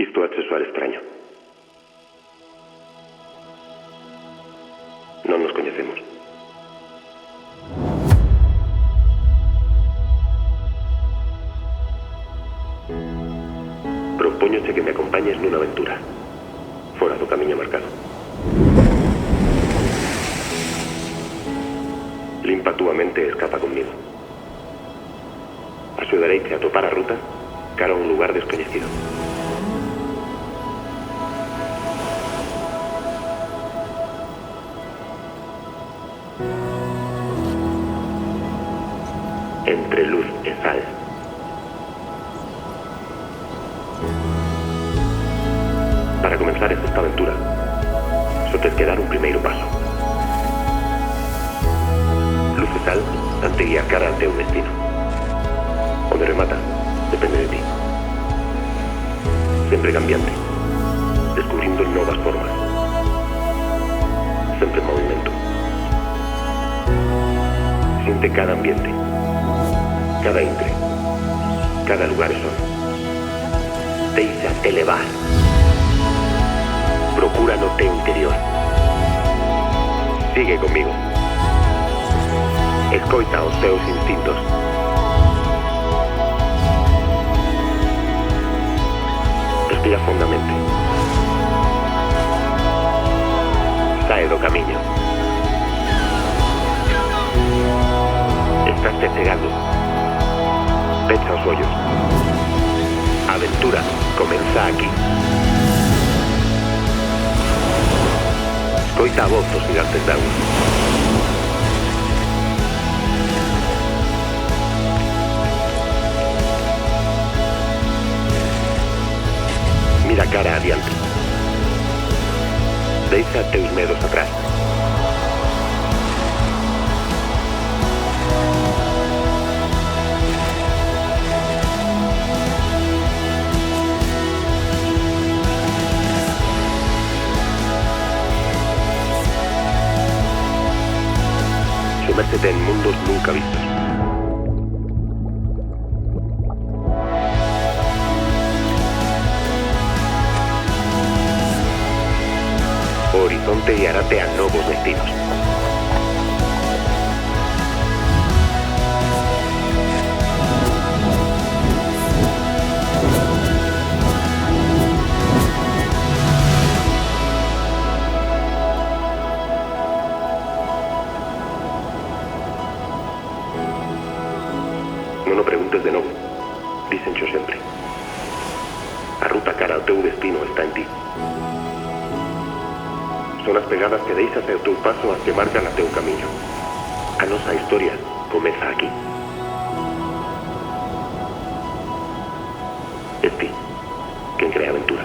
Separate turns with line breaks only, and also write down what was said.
Isto acceso al extraño. Non nos coñecemos. Propóñoche que me acompañes nunha aventura fora do camiño marcado. Limpa túa mente e escapa conmigo. Axudareite a topar a ruta cara a un lugar descoñecido. Entre luz e sal. Para comenzar esta aventura, só tes que dar un primeiro paso. Luz e sal han de guiar cara ao teu destino. Onde remata, depende de ti. Sempre cambiante, descubrindo novas formas. Sempre en movimento. Siente cada ambiente, cada intre, cada lugar é son. Deixate levar. Procura no teu interior. Sigue conmigo. Escoita os teus instintos. Respira fondamente. Sae do camiño. Estás cegado. Pecha os ollos. A aventura comeza aquí. Escoita a voz dos gigantes de agua. Mira cara adiante. Deixa teus medos atrás. Sumérgete en mundos nunca vistos. O horizonte guiarate a novos destinos. Non o preguntes de novo. Dícencho sempre. A ruta cara ao teu destino está en ti. Son as pegadas que deixas e o teu paso as que marcan a teu camiño. A nosa historia comeza aquí. Es ti quen crea aventura.